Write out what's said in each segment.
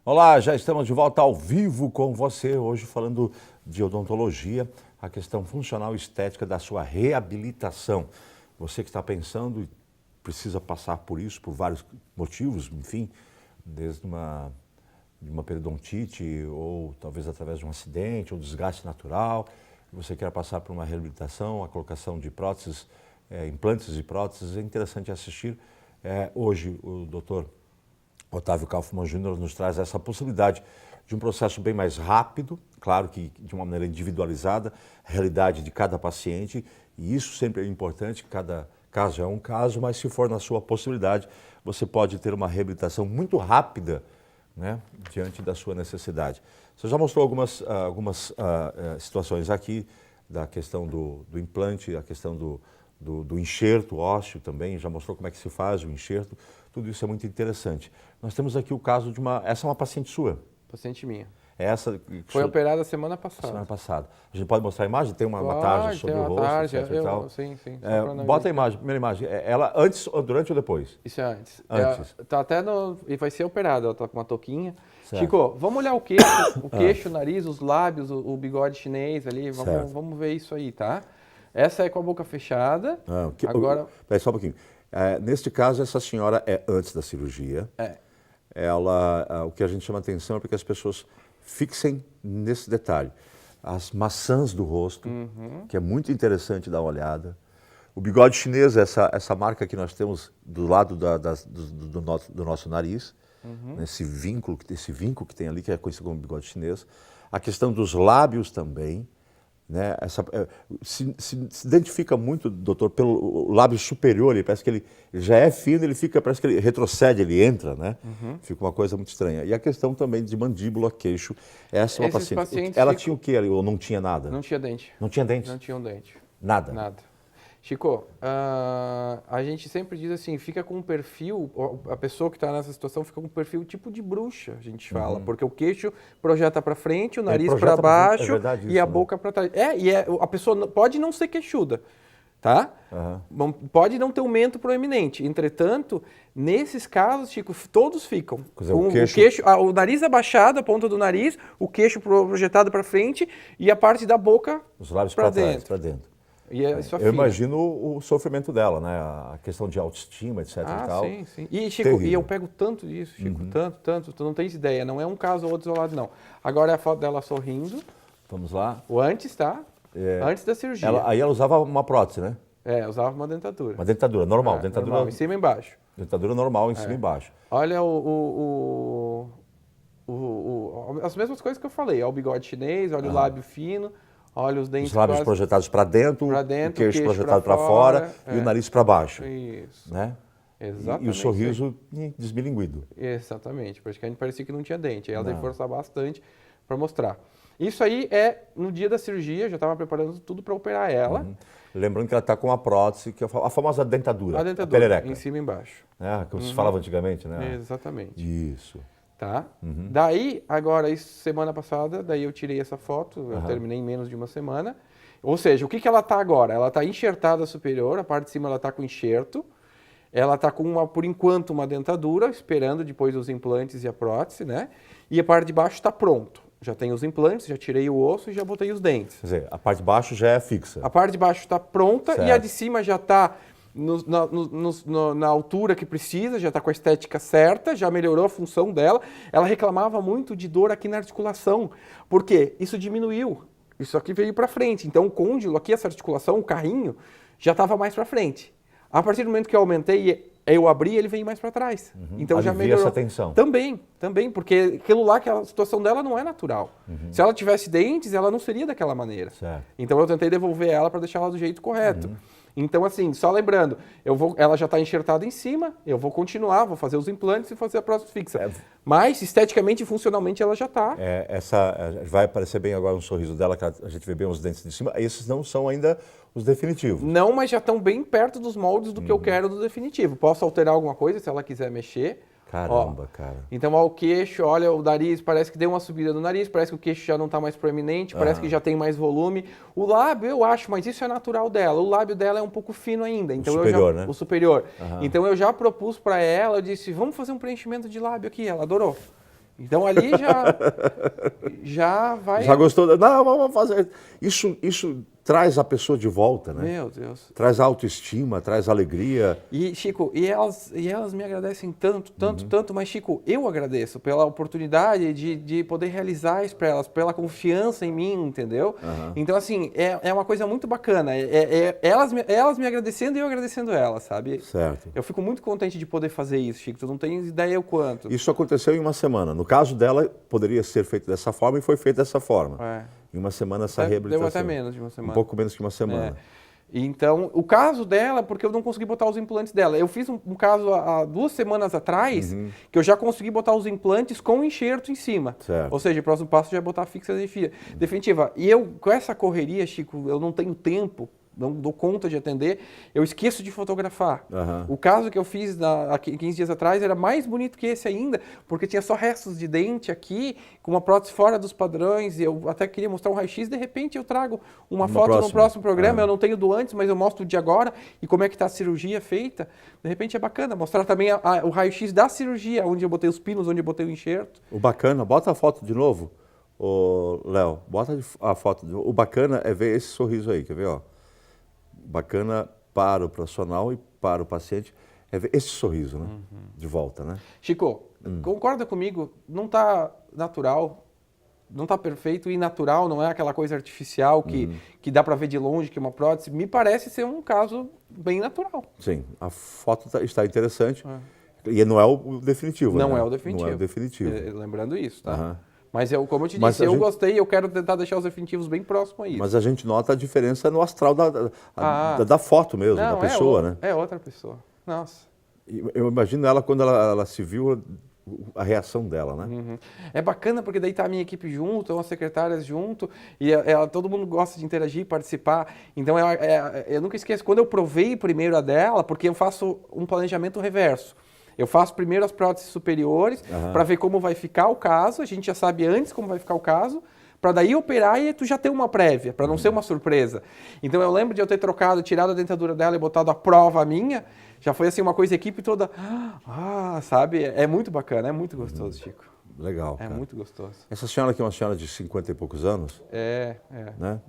Olá, já estamos de volta ao vivo com você, hoje falando de odontologia, a questão funcional e estética da sua reabilitação. Você que está pensando e precisa passar por isso, por vários motivos, enfim, desde uma periodontite ou talvez através de um acidente ou desgaste natural, você quer passar por uma reabilitação, a colocação de próteses, implantes e próteses, é interessante assistir. Hoje o doutor Otávio Kaufmann Júnior nos traz essa possibilidade de um processo bem mais rápido, claro que de uma maneira individualizada, realidade de cada paciente, e isso sempre é importante, cada caso é um caso, mas se for na sua possibilidade, você pode ter uma reabilitação muito rápida, né, diante da sua necessidade. Você já mostrou algumas situações aqui, da questão do implante, a questão do enxerto ósseo também, já mostrou como é que se faz o enxerto, tudo isso é muito interessante. Nós temos aqui o caso de essa é uma paciente sua? Paciente minha. Essa Foi operada semana passada. Semana passada. A gente pode mostrar a imagem? Tem uma Pode, tarja sobre tem o uma rosto, tarja, etc. E tal. Sim. Bota a imagem, primeira imagem. Ela antes, durante ou depois? Isso é antes. Antes. Tá até e vai ser operada, ela tá com uma touquinha. Certo. Chico, vamos olhar o queixo, o nariz, os lábios, o bigode chinês ali, vamos ver isso aí, tá? Essa é com a boca fechada. Agora... Peraí, só um pouquinho. Neste caso, essa senhora é antes da cirurgia. O que a gente chama atenção é porque as pessoas fixem nesse detalhe. As maçãs do rosto, que é muito interessante dar uma olhada. O bigode chinês, essa marca que nós temos do lado do nosso nariz, esse vínculo que tem ali, que é conhecido como bigode chinês. A questão dos lábios também. Né? Se identifica muito, doutor, pelo lábio superior, ele parece que ele já é fino, parece que ele retrocede, ele entra, né? Fica uma coisa muito estranha. E a questão também de mandíbula, queixo, essa é uma paciente. Ela tinha o que ali, ou não tinha nada? Não tinha dente. Não tinha dente? Não tinha um dente. Nada? Nada. Chico, a gente sempre diz assim, fica com um perfil, a pessoa que está nessa situação fica com um perfil tipo de bruxa, a gente fala, porque o queixo projeta para frente, o nariz para baixo e a boca para trás. A pessoa pode não ser queixuda, tá? Pode não ter um mento proeminente. Entretanto, nesses casos, Chico, todos ficam com o nariz abaixado, a ponta do nariz, o queixo projetado para frente e a parte da boca os lábios para dentro. Eu imagino o sofrimento dela, né? A questão de autoestima, etc. e tal. Sim. E, Chico, eu pego tanto disso, Chico, tanto, tu não tens ideia, não é um caso ou outro isolado, não. Agora é a foto dela sorrindo. Vamos lá. O antes, tá? Antes da cirurgia. Aí ela usava uma prótese, né? Usava uma dentadura. Uma dentadura, normal. Dentadura normal, em cima e embaixo. Dentadura normal, em cima e embaixo. Olha as mesmas coisas que eu falei. Olha o bigode chinês, olha o lábio fino. Olha os dentes. Os lábios projetados para dentro, o queixo projetado para fora e o nariz para baixo. Isso. Né? Exatamente. E o sorriso desmilinguido. Exatamente. Praticamente parecia que não tinha dente. Aí ela tem que forçar bastante para mostrar. Isso aí é no dia da cirurgia, já estava preparando tudo para operar ela. Lembrando que ela está com uma prótese, que é a famosa dentadura. A dentadura, perereca. em cima e embaixo. Como se falava antigamente, né? Exatamente. Isso. Tá? Daí, agora, semana passada, daí eu tirei essa foto, eu terminei em menos de uma semana. Ou seja, o que ela está agora? Ela está enxertada superior, a parte de cima ela está com enxerto, ela está com, por enquanto, uma dentadura, esperando depois os implantes e a prótese, né? E a parte de baixo está pronto. Já tem os implantes, já tirei o osso e já botei os dentes. Quer dizer, a parte de baixo já é fixa. A parte de baixo está pronta, certo. E a de cima já está na altura que precisa, já está com a estética certa, já melhorou a função dela. Ela reclamava muito de dor aqui na articulação. Por quê? Isso diminuiu. Isso aqui veio para frente. Então o côndilo, aqui essa articulação, o carrinho, já estava mais para frente. A partir do momento que eu aumentei, eu abri, ele veio mais para trás. Então já melhorou. essa tensão. Também, porque aquilo lá, que a situação dela não é natural. Se ela tivesse dentes, ela não seria daquela maneira. Certo. Então eu tentei devolver ela para deixar ela do jeito correto. Então, assim, só lembrando, ela já está enxertada em cima, eu vou continuar, vou fazer os implantes e fazer a prótese fixa. Mas, esteticamente e funcionalmente, ela já está. Vai aparecer bem agora um sorriso dela, que a gente vê bem os dentes de cima. Esses não são ainda os definitivos. Não, mas já estão bem perto dos moldes do que eu quero do definitivo. Posso alterar alguma coisa se ela quiser mexer. Caramba, cara. Então, ó, o queixo, olha o nariz, parece que deu uma subida no nariz, parece que o queixo já não está mais proeminente, parece que já tem mais volume. O lábio, eu acho, mas isso é natural dela. O lábio dela é um pouco fino ainda. Então, o superior, né? O superior. Então, eu já propus para ela, eu disse, vamos fazer um preenchimento de lábio aqui. Ela adorou. Então ali já vai... Já gostou? Não, vamos fazer. Isso traz a pessoa de volta, né? Meu Deus. Traz autoestima, traz alegria. E, Chico, elas me agradecem tanto, mas, Chico, eu agradeço pela oportunidade de poder realizar isso para elas, pela confiança em mim, entendeu? Então, assim, é uma coisa muito bacana. Elas me agradecendo e eu agradecendo elas, sabe? Certo. Eu fico muito contente de poder fazer isso, Chico. Tu não tens ideia o quanto. Isso aconteceu em uma semana. No caso dela, poderia ser feito dessa forma e foi feito dessa forma. Em uma semana essa reabilitação. Deu até menos de uma semana. Um pouco menos que uma semana. Então, o caso dela, porque eu não consegui botar os implantes dela. Eu fiz um caso há 2 semanas atrás, que eu já consegui botar os implantes com enxerto em cima. Certo. Ou seja, o próximo passo já é botar a fixa definitiva. E eu, com essa correria, Chico, eu não tenho tempo, não dou conta de atender, eu esqueço de fotografar. O caso que eu fiz há 15 dias atrás era mais bonito que esse ainda, porque tinha só restos de dente aqui, com uma prótese fora dos padrões, e eu até queria mostrar um raio-x, de repente eu trago uma foto no próximo programa, eu não tenho do antes, mas eu mostro o de agora, e como é que está a cirurgia feita. De repente é bacana, mostrar também o raio-x da cirurgia, onde eu botei os pinos, onde eu botei o enxerto. O bacana, bota a foto de novo, Léo, bota a foto. O bacana é ver esse sorriso aí, quer ver, ó? Bacana para o profissional e para o paciente é ver esse sorriso, né? De volta, né? Chico, concorda comigo? Não está natural, não está perfeito e natural, não é aquela coisa artificial que dá para ver de longe que é uma prótese. Me parece ser um caso bem natural. Sim, a foto está interessante e não é o definitivo, Não né? é o definitivo. Não é o definitivo. Lembrando isso, tá? Mas como eu te disse, eu gostei, eu quero tentar deixar os definitivos bem próximos a isso. Mas a gente nota a diferença no astral da foto mesmo, da pessoa, né? É outra pessoa. Nossa. Eu imagino ela quando ela se viu, a reação dela, né? É bacana porque daí tá a minha equipe junto, estão as secretárias junto, e todo mundo gosta de interagir, participar. Então eu nunca esqueço, quando eu provei primeiro a dela, porque eu faço um planejamento reverso. Eu faço primeiro as próteses superiores para ver como vai ficar o caso, a gente já sabe antes como vai ficar o caso, para daí operar e tu já ter uma prévia, para não ser uma surpresa. Então eu lembro de eu ter tirado a dentadura dela e botado a prova minha, já foi assim uma coisa, a equipe toda, sabe? É muito bacana, é muito gostoso, Chico. Legal, É muito gostoso. Essa senhora aqui é uma senhora de 50 e poucos anos? Né?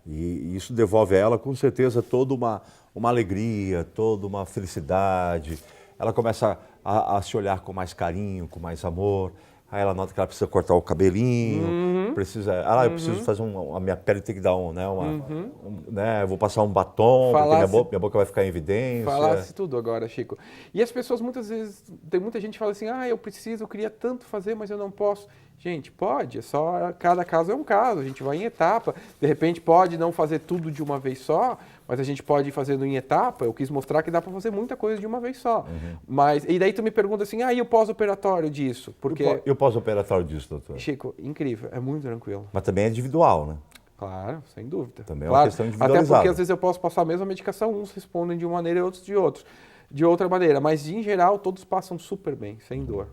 E isso devolve a ela, com certeza, toda uma alegria, toda uma felicidade. Ela começa a se olhar com mais carinho, com mais amor. Aí ela nota que ela precisa cortar o cabelinho, eu preciso fazer a minha pele tem que dar né? Eu vou passar um batom, porque minha boca vai ficar em evidência. Falasse tudo agora, Chico. E as pessoas muitas vezes, tem muita gente que fala assim, eu queria tanto fazer, mas eu não posso. Gente, pode, é só, cada caso é um caso, a gente vai em etapa. De repente pode não fazer tudo de uma vez só, mas a gente pode ir fazendo em etapa. Eu quis mostrar que dá para fazer muita coisa de uma vez só. E daí tu me pergunta assim, e o pós-operatório disso? Porque... E o pós-operatório disso, doutor? Chico, incrível, é muito tranquilo. Mas também é individual, né? Claro, sem dúvida. Também é uma questão individualizada. Até porque às vezes eu posso passar a mesma medicação, uns respondem de uma maneira e outros de outra maneira. Mas em geral todos passam super bem, sem dor.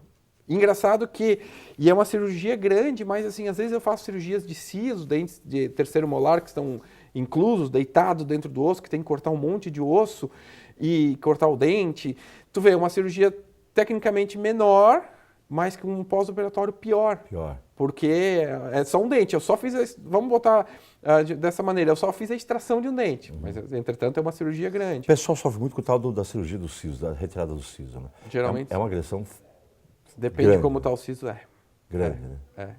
Engraçado que, e é uma cirurgia grande, mas assim, às vezes eu faço cirurgias de siso, dentes de terceiro molar que estão inclusos, deitados dentro do osso, que tem que cortar um monte de osso e cortar o dente. Tu vê, é uma cirurgia tecnicamente menor, mas com um pós-operatório pior. Porque é só um dente. Eu só fiz, vamos botar dessa maneira, eu só fiz a extração de um dente. Mas, entretanto, é uma cirurgia grande. O pessoal sofre muito com o tal da cirurgia do siso, da retirada do siso, né? Geralmente. É uma agressão depende grande, de como está o siso, grande, né?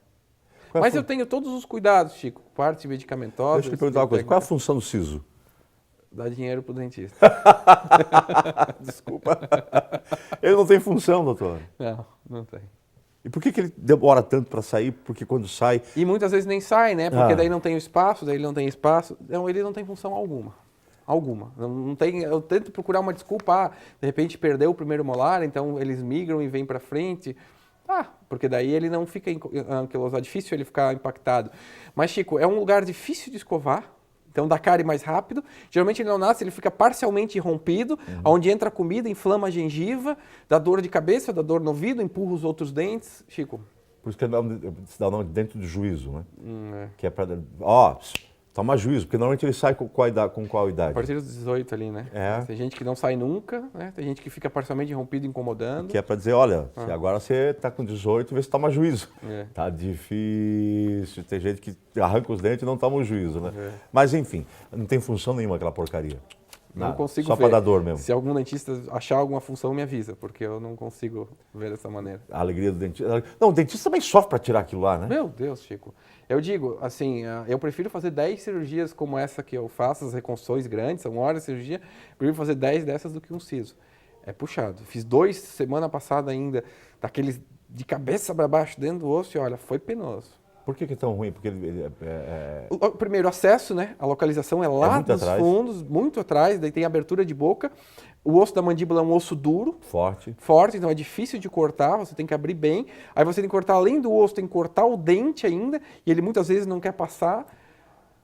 Mas eu tenho todos os cuidados, Chico. Parte medicamentosa. Deixa eu te perguntar uma coisa. Qual é a função do siso? Dar dinheiro pro dentista. Desculpa. Ele não tem função, doutor? Não tem. E por que ele demora tanto para sair? Porque quando sai... E muitas vezes nem sai, né? Porque daí não tem o espaço, daí ele não tem espaço. Então, ele não tem função alguma. Não tem, eu tento procurar uma desculpa, de repente perdeu o primeiro molar, então eles migram e vêm para frente. Porque daí ele não fica anquilosado, difícil ele ficar impactado. Mas, Chico, é um lugar difícil de escovar, então dá cárie mais rápido. Geralmente ele não nasce, ele fica parcialmente rompido, onde entra a comida, inflama a gengiva, dá dor de cabeça, dá dor no ouvido, empurra os outros dentes. Chico. Por isso que se dá o nome de dente do juízo, né? Que é para... Toma juízo, porque normalmente ele sai com qual idade? A partir dos 18 ali, né? É. Tem gente que não sai nunca, né? Tem gente que fica parcialmente rompido, incomodando. Que é para dizer, olha, se agora você está com 18, vê se toma juízo. É. Tá difícil, tem gente que arranca os dentes e não toma o juízo, né? É. Mas enfim, não tem função nenhuma aquela porcaria. Não consigo só ver. para dar dor mesmo. Se algum dentista achar alguma função, me avisa, porque eu não consigo ver dessa maneira. A alegria do dentista. Não, o dentista também sofre para tirar aquilo lá, né? Meu Deus, Chico. Eu digo, assim, eu prefiro fazer 10 cirurgias como essa que eu faço, as reconstruções grandes, são horas de cirurgia, prefiro fazer 10 dessas do que um siso. É puxado. Fiz 2 semana passada ainda, daqueles de cabeça para baixo dentro do osso e olha, foi penoso. Por que é tão ruim? Porque O primeiro, acesso, né? A localização é lá muito nos atrás. fundos, muito atrás, daí tem abertura de boca. O osso da mandíbula é um osso duro, forte. então é difícil de cortar, você tem que abrir bem. Aí você tem que cortar além do osso, tem que cortar o dente ainda, e ele muitas vezes não quer passar.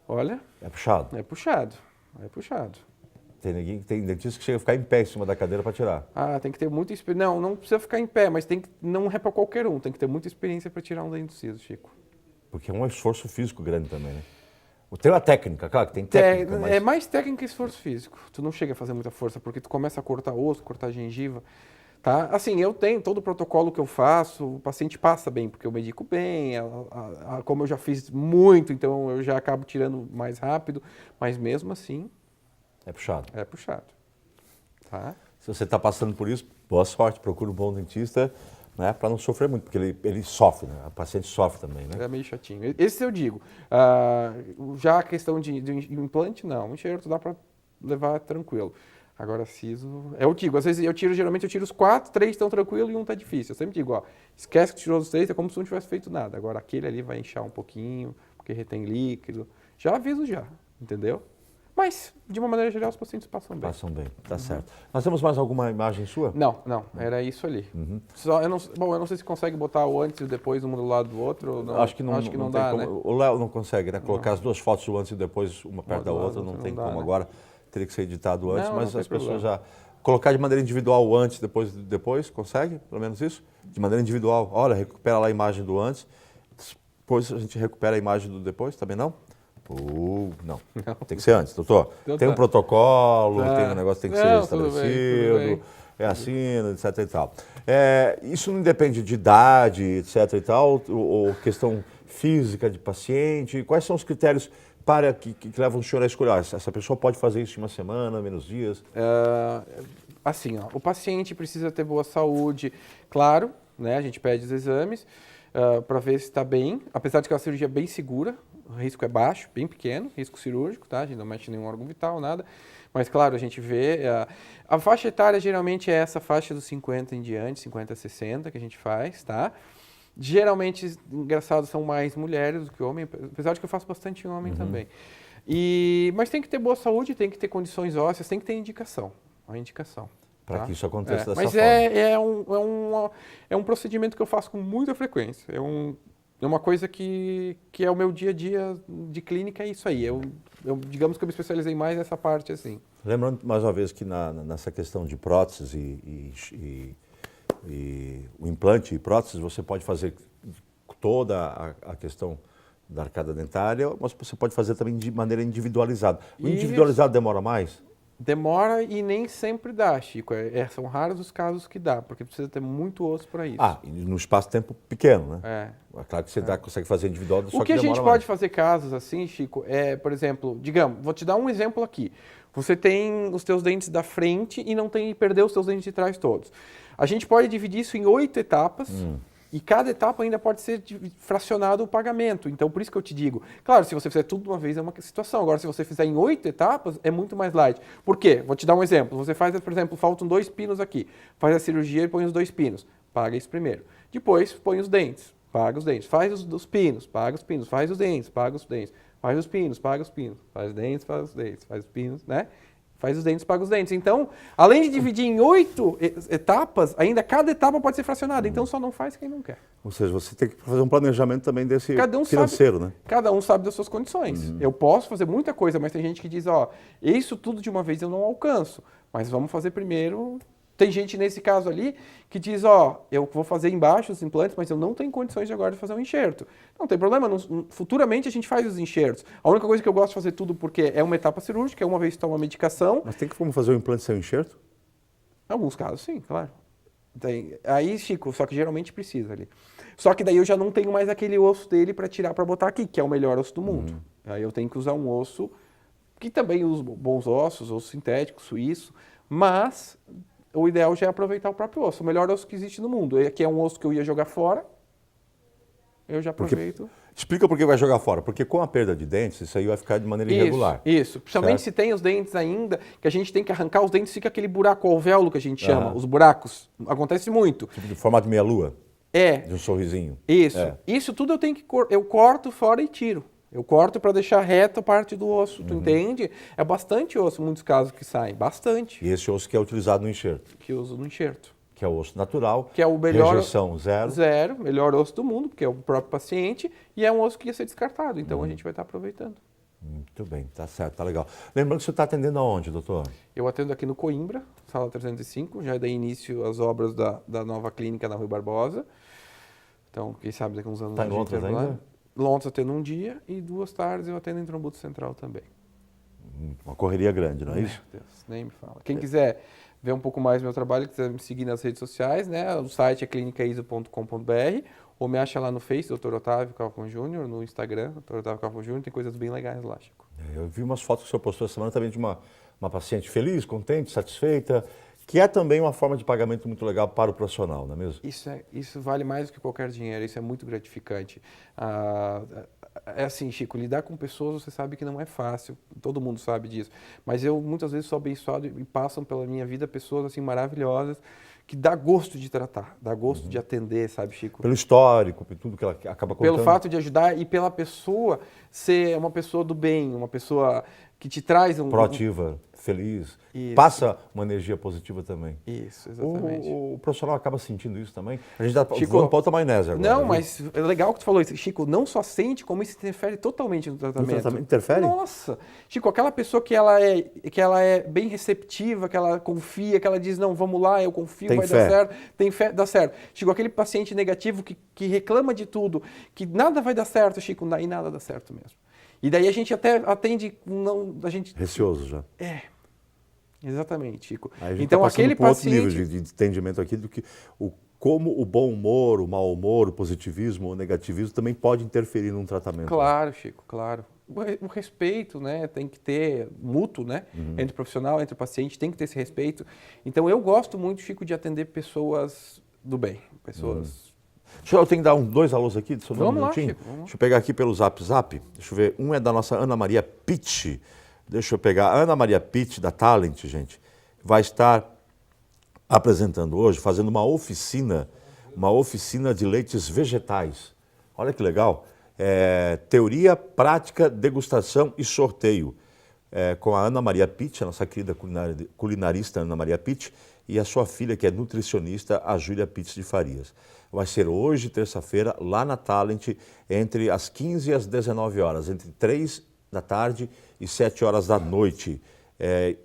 Olha, É puxado. é puxado, é puxado. Tem dentista que chega a ficar em pé em cima da cadeira para tirar. Ah, tem que ter muita experiência. Não precisa ficar em pé, mas não é para qualquer um, tem que ter muita experiência para tirar um dente do siso, Chico. Porque é um esforço físico grande também, né? Tem a técnica, claro que tem técnica, mas... É mais técnica que esforço físico. Tu não chega a fazer muita força, porque tu começa a cortar osso, cortar gengiva, tá? Assim, eu tenho todo o protocolo que eu faço, o paciente passa bem, porque eu medico bem, como eu já fiz muito, então eu já acabo tirando mais rápido, mas mesmo assim... É puxado. É puxado, tá? Se você está passando por isso, boa sorte, procura um bom dentista, né, para não sofrer muito, porque ele sofre, né? O paciente sofre também, né? É meio chatinho. Esse eu digo. Já a questão de implante, não. Um enxerto dá para levar tranquilo. Agora, siso... Eu digo, às vezes geralmente eu tiro os 4, 3 estão tranquilos e um tá difícil. Eu sempre digo, ó, esquece que tirou os 3, é como se não tivesse feito nada. Agora, aquele ali vai inchar um pouquinho, porque retém líquido. Já aviso já, entendeu? Mas, de uma maneira geral, os pacientes passam bem. Passam bem, tá certo. Nós temos mais alguma imagem sua? Não, era isso ali. Eu não sei se consegue botar o antes e o depois um do lado do outro. Ou não. Acho que não tem dá, como. né? O Léo não consegue, né? Colocar as duas fotos, o antes e o depois, uma perto da outra, não tem como né? agora. Teria que ser editado antes, Não, mas não as tem pessoas problema. já... Colocar de maneira individual o antes, depois, consegue? Pelo menos isso? De maneira individual. Olha, recupera lá a imagem do antes, depois a gente recupera a imagem do depois, também não? Não. Tem que ser antes, doutor. Então tem um tá. protocolo, tem um negócio que tem que ser Não, tudo bem, estabelecido, é assim, etc e tal. Isso não depende de idade, etc e tal, ou questão física de paciente. Quais são os critérios que levam o senhor a escolher? Essa pessoa pode fazer isso em uma semana, menos dias? Assim, ó, o paciente precisa ter boa saúde, claro, né? A gente pede os exames para ver se está bem, apesar de que é uma cirurgia bem segura, o risco é baixo, bem pequeno, risco cirúrgico, tá? A gente não mexe em nenhum órgão vital, nada. Mas, claro, a gente vê... A faixa etária geralmente é essa faixa dos 50 em diante, 50 a 60 que a gente faz, tá? Geralmente, engraçado, são mais mulheres do que homens, apesar de que eu faço bastante homem também. Mas tem que ter boa saúde, tem que ter condições ósseas, tem que ter indicação. A indicação. Para Tá? que isso aconteça dessa mas forma. é um procedimento que eu faço com muita frequência. É uma coisa que é o meu dia a dia de clínica, é isso aí. Digamos que eu me especializei mais nessa parte assim. Lembrando mais uma vez que nessa questão de próteses e o implante e próteses, você pode fazer toda a questão da arcada dentária, mas você pode fazer também de maneira individualizada. O individualizado demora mais? Demora e nem sempre dá, Chico. São raros os casos que dá, porque precisa ter muito osso para isso. E no espaço-tempo pequeno, né? É claro que você consegue fazer individual, só o que a gente mais. pode fazer casos assim, Chico, por exemplo, digamos, vou te dar um exemplo aqui. Você tem os teus dentes da frente e não tem que perder os teus dentes de trás todos. A gente pode dividir isso em 8 etapas. E cada etapa ainda pode ser fracionado o pagamento. Então, por isso que eu te digo. Claro, se você fizer tudo de uma vez é uma situação. Agora, se você fizer em 8 etapas, é muito mais light. Por quê? Vou te dar um exemplo. Você faz, por exemplo, faltam 2 pinos aqui. Faz a cirurgia e põe os 2 pinos. Paga isso primeiro. Depois, põe os dentes. Paga os dentes. Faz os pinos. Paga os pinos. Faz os dentes. Paga os dentes. Faz os pinos. Paga os pinos. Faz os dentes. Paga os dentes. Faz os pinos, né? Faz os dentes, paga os dentes. Então, além de dividir em 8 etapas, ainda cada etapa pode ser fracionada. Então, só não faz quem não quer. Ou seja, você tem que fazer um planejamento também desse financeiro, né? Cada um sabe das suas condições. Eu posso fazer muita coisa, mas tem gente que diz, isso tudo de uma vez eu não alcanço. Mas vamos fazer primeiro Tem gente nesse caso ali que diz, ó, eu vou fazer embaixo os implantes, mas eu não tenho condições de agora de fazer um enxerto. Não tem problema, futuramente a gente faz os enxertos. A única coisa que eu gosto de fazer tudo porque é uma etapa cirúrgica, é uma vez que toma medicação. Mas tem como fazer o implante sem o enxerto? Em alguns casos, sim, claro. Aí, Chico, só que geralmente precisa ali. Só que daí eu já não tenho mais aquele osso dele para tirar para botar aqui, que é o melhor osso do mundo. Aí eu tenho que usar um osso, que também usa bons ossos, osso sintético, suíço, mas o ideal já é aproveitar o próprio osso, o melhor osso que existe no mundo. Aqui é um osso que eu ia jogar fora, eu já aproveito. Explica por que vai jogar fora. Porque com a perda de dentes, isso aí vai ficar de maneira irregular. Isso. Principalmente se tem os dentes ainda, que a gente tem que arrancar os dentes, fica aquele buraco alvéolo que a gente chama, os buracos. Acontece muito. Tipo de formato de meia-lua? É. De um sorrisinho. Isso. Isso tudo eu tenho que eu corto fora e tiro. Eu corto para deixar reta a parte do osso, tu entende? É bastante osso, muitos casos que saem, bastante. E esse osso que é utilizado no enxerto? Que eu uso no enxerto. Que é o osso natural, que é o melhor, rejeição zero. Zero, melhor osso do mundo, porque é o próprio paciente, e é um osso que ia ser descartado, então a gente vai estar aproveitando. Muito bem, tá certo, tá legal. Lembrando que você está atendendo aonde, doutor? Eu atendo aqui no Coimbra, sala 305, já dei início às obras da nova clínica na Rui Barbosa. Então, quem sabe daqui a uns anos a gente atende ainda? lá. Londres eu atendo um dia e 2 tardes eu atendo em Trombudo Central também. Uma correria grande, não é isso? Meu Deus, nem me fala. Quem quiser ver um pouco mais do meu trabalho, quiser me seguir nas redes sociais, né? O site é clinicaiso.com.br ou me acha lá no Face, Dr. Otávio Calcon Júnior, no Instagram, Dr. Otávio Calcon Júnior, tem coisas bem legais lá, Chico. Eu vi umas fotos que o senhor postou essa semana também de uma paciente feliz, contente, satisfeita, que é também uma forma de pagamento muito legal para o profissional, não é mesmo? Isso vale mais do que qualquer dinheiro, isso é muito gratificante. É assim, Chico, lidar com pessoas você sabe que não é fácil, todo mundo sabe disso, mas eu muitas vezes sou abençoado e passam pela minha vida pessoas assim maravilhosas que dá gosto de tratar, dá gosto de atender, sabe, Chico? Pelo histórico, por tudo que ela acaba contando. Pelo fato de ajudar e pela pessoa ser uma pessoa do bem, uma pessoa que te traz proativa, feliz, Isso. passa uma energia positiva também. Isso, exatamente. O profissional acaba sentindo isso também? A gente está Chico, voando para outra maionese agora. Não, viu? mas é legal que tu falou isso. Chico, não só sente, como isso interfere totalmente no tratamento. No tratamento interfere? Nossa! Chico, aquela pessoa que ela é bem receptiva, que ela confia, que ela diz, não, vamos lá, eu confio, Tem vai fé. dar certo, tem fé, dá certo. Chico, aquele paciente negativo que reclama de tudo, que nada vai dar certo, Chico, e nada dá certo mesmo. E daí a gente até atende, não, a gente... Receoso já. Exatamente, Chico. Aí a gente Então tá passando aquele por outro paciente... nível de entendimento aqui do que como o bom humor, o mau humor, o positivismo, o negativismo também pode interferir num tratamento. Claro, Chico, claro. O respeito, né, tem que ter mútuo, né, entre o profissional, entre o paciente, tem que ter esse respeito. Então eu gosto muito, Chico, de atender pessoas do bem, pessoas... Eu tenho que dar 2 alôs aqui, só Vamos um lá, minutinho. Chico, vamos lá. Deixa eu pegar aqui pelo Zap. Deixa eu ver. Um é da nossa Ana Maria Pitt. Deixa eu pegar. A Ana Maria Pitt, da Talent, gente, vai estar apresentando hoje, fazendo uma oficina de leites vegetais. Olha que legal. Teoria, prática, degustação e sorteio. Com a Ana Maria Pitt, a nossa querida culinarista Ana Maria Pitt, e a sua filha, que é nutricionista, a Júlia Pitts de Farias. Vai ser hoje, terça-feira, lá na Talent, entre as 15 e as 19 horas, entre 3 da tarde e 7 horas da noite.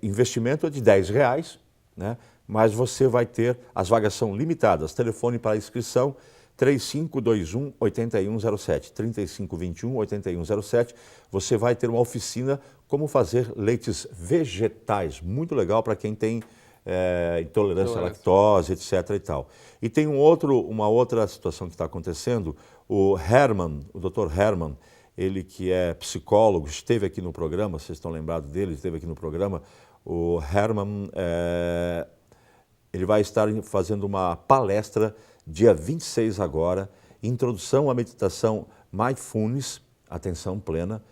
Investimento é de R$10, né? Mas você vai ter, as vagas são limitadas. Telefone para inscrição 3521-8107, 3521-8107. Você vai ter uma oficina como fazer leites vegetais. Muito legal para quem tem intolerância à lactose, etc. e tal. E tem uma outra situação que está acontecendo. O Dr. Herman, ele que é psicólogo, esteve aqui no programa, vocês estão lembrados dele, esteve aqui no programa. O Herman, ele vai estar fazendo uma palestra dia 26 agora, introdução à meditação Mindfulness, atenção plena,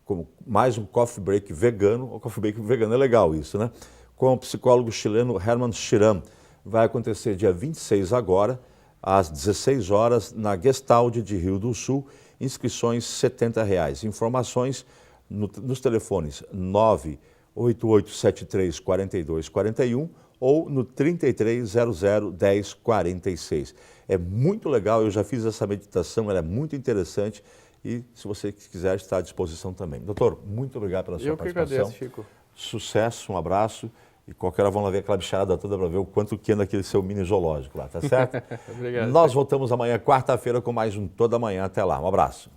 com mais um coffee break vegano. O coffee break vegano é legal isso, né? Com o psicólogo chileno Herman Chiram. Vai acontecer dia 26 agora, às 16 horas, na Gestalt de Rio do Sul. Inscrições R$70. Informações nos telefones 98873-4241 ou no 3300-1046. É muito legal, eu já fiz essa meditação, ela é muito interessante e se você quiser está à disposição também. Doutor, muito obrigado pela sua participação. Eu que agradeço, Chico. Sucesso, um abraço E qualquer hora vão lá ver aquela bicharada toda para ver o quanto que anda aquele seu mini zoológico lá, tá certo? Obrigado. Nós voltamos amanhã, quarta-feira, com mais um Toda Manhã. Até lá, um abraço.